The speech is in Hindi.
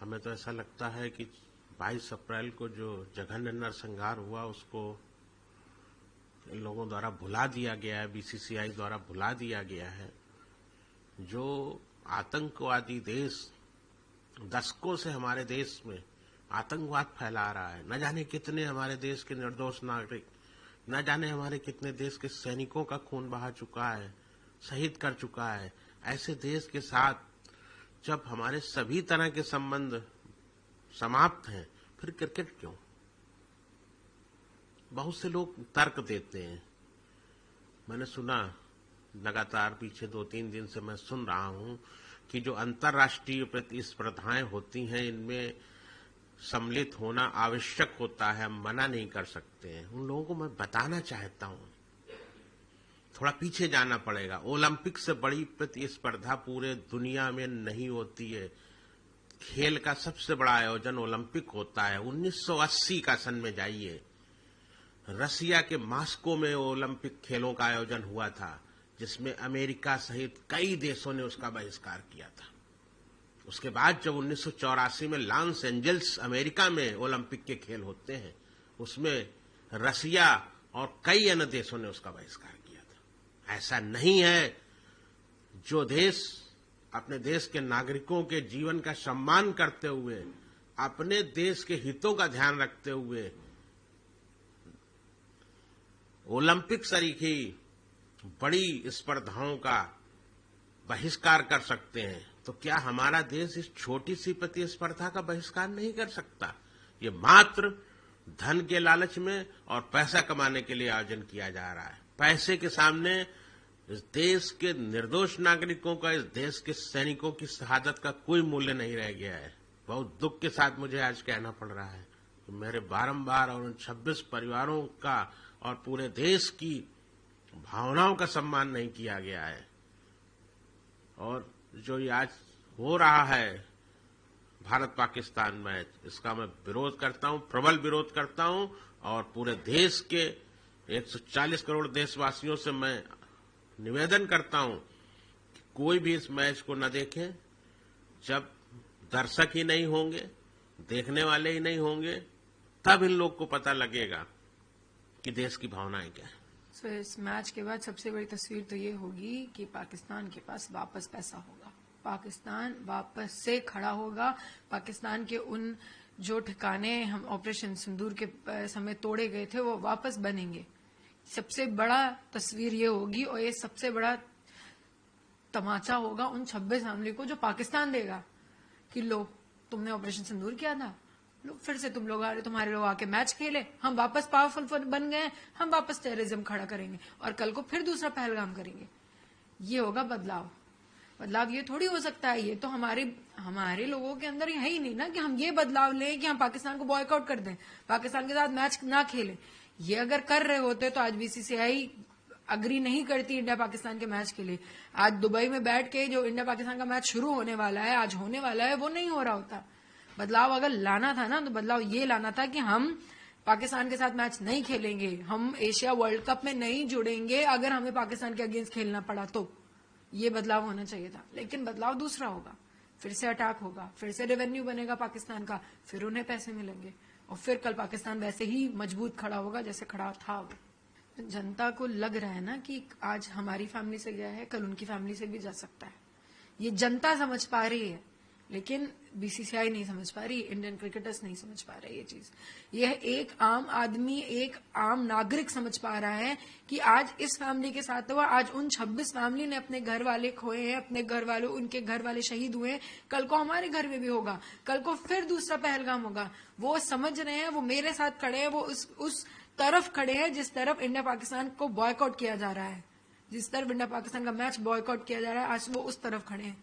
हमें तो ऐसा लगता है कि 22 अप्रैल को जो जघन्य नरसंहार हुआ उसको इन लोगों द्वारा भुला दिया गया है, बीसीसीआई द्वारा भुला दिया गया है। जो आतंकवादी देश दशकों से हमारे देश में आतंकवाद फैला रहा है, न जाने कितने हमारे देश के निर्दोष नागरिक, न जाने हमारे कितने देश के सैनिकों का खून बहा चुका है, शहीद कर चुका है। ऐसे देश के साथ जब हमारे सभी तरह के संबंध समाप्त हैं, फिर क्रिकेट क्यों? बहुत से लोग तर्क देते हैं। मैंने सुना, लगातार पीछे 2-3 दिन से मैं सुन रहा हूं कि जो अंतर्राष्ट्रीय प्रतिस्पर्धाएं होती हैं इनमें सम्मिलित होना आवश्यक होता है, हम मना नहीं कर सकते हैं। उन लोगों को मैं बताना चाहता हूं, थोड़ा पीछे जाना पड़ेगा। ओलंपिक से बड़ी प्रतिस्पर्धा पूरे दुनिया में नहीं होती है। खेल का सबसे बड़ा आयोजन ओलंपिक होता है। 1980 का सन में जाइए, रसिया के मॉस्को में ओलंपिक खेलों का आयोजन हुआ था, जिसमें अमेरिका सहित कई देशों ने उसका बहिष्कार किया था। उसके बाद जब 1984 में लॉस एंजल्स अमेरिका में ओलंपिक के खेल होते हैं, उसमें रसिया और कई अन्य देशों ने उसका बहिष्कार किया था। ऐसा नहीं है, जो देश अपने देश के नागरिकों के जीवन का सम्मान करते हुए, अपने देश के हितों का ध्यान रखते हुए ओलंपिक सरीखी बड़ी स्पर्धाओं का बहिष्कार कर सकते हैं, तो क्या हमारा देश इस छोटी सी प्रतिस्पर्धा का बहिष्कार नहीं कर सकता? ये मात्र धन के लालच में और पैसा कमाने के लिए आयोजन किया जा रहा है। पैसे के सामने इस देश के निर्दोष नागरिकों का, इस देश के सैनिकों की शहादत का कोई मूल्य नहीं रह गया है। बहुत दुख के साथ मुझे आज कहना पड़ रहा है कि मेरे बारंबार और उन 26 परिवारों का और पूरे देश की भावनाओं का सम्मान नहीं किया गया है। और जो ये आज हो रहा है भारत पाकिस्तान मैच, इसका मैं विरोध करता हूं, प्रबल विरोध करता हूं। और पूरे देश के 140 करोड़ देशवासियों से मैं निवेदन करता हूं कि कोई भी इस मैच को न देखे। जब दर्शक ही नहीं होंगे, देखने वाले ही नहीं होंगे, तब इन लोग को पता लगेगा कि देश की भावनाएं क्या है। तो इस मैच के बाद सबसे बड़ी तस्वीर तो ये होगी कि पाकिस्तान के पास वापस पैसा होगा, पाकिस्तान वापस से खड़ा होगा। पाकिस्तान के उन जो ठिकाने हम ऑपरेशन सिंदूर के समय तोड़े गए थे वो वापस बनेंगे। सबसे बड़ा तस्वीर ये होगी और ये सबसे बड़ा तमाचा होगा उन 26 फैमिली को जो पाकिस्तान देगा कि लो, तुमने ऑपरेशन सिंदूर किया था, लो फिर से तुम लोग आ रहे, तुम्हारे लोग आके मैच खेले, हम वापस पावरफुल बन गए, हम वापस टेररिज्म खड़ा करेंगे और कल को फिर दूसरा पहलगाम करेंगे। ये होगा बदलाव। बदलाव ये थोड़ी हो सकता है, ये तो हमारे लोगों के अंदर है ही नहीं ना कि हम ये बदलाव लें कि हम पाकिस्तान को बॉयकआउट कर दें, पाकिस्तान के साथ मैच ना खेलें। ये अगर कर रहे होते तो आज बीसीसीआई अग्री नहीं करती इंडिया पाकिस्तान के मैच के लिए। आज दुबई में बैठ के जो इंडिया पाकिस्तान का मैच शुरू होने वाला है, आज होने वाला है, वो नहीं हो रहा होता। बदलाव अगर लाना था ना, तो बदलाव ये लाना था कि हम पाकिस्तान के साथ मैच नहीं खेलेंगे, हम एशिया वर्ल्ड कप में नहीं जुड़ेंगे अगर हमें पाकिस्तान के अगेंस्ट खेलना पड़ा तो। ये बदलाव होना चाहिए था। लेकिन बदलाव दूसरा होगा, फिर से अटैक होगा, फिर से रेवेन्यू बनेगा पाकिस्तान का, फिर उन्हें पैसे मिलेंगे और फिर कल पाकिस्तान वैसे ही मजबूत खड़ा होगा जैसे खड़ा था वो। जनता को लग रहा है ना कि आज हमारी फैमिली से गया है, कल उनकी फैमिली से भी जा सकता है। ये जनता समझ पा रही है, लेकिन बीसीसीआई नहीं समझ पा रही, इंडियन क्रिकेटर्स नहीं समझ पा रहे ये चीज। यह एक आम आदमी, एक आम नागरिक समझ पा रहा है कि आज इस फैमिली के साथ हुआ, आज उन 26 फैमिली ने अपने घर वाले खोए हैं, अपने घर वाले, उनके घर वाले शहीद हुए हैं, कल को हमारे घर में भी होगा, कल को फिर दूसरा पहलगाम होगा। वो समझ रहे हैं, वो मेरे साथ खड़े हैं, वो उस तरफ खड़े हैं जिस तरफ इंडिया पाकिस्तान को बॉयकॉट किया जा रहा है, जिस तरफ इंडिया पाकिस्तान का मैच बॉयकॉट किया जा रहा है, आज वो उस तरफ खड़े हैं।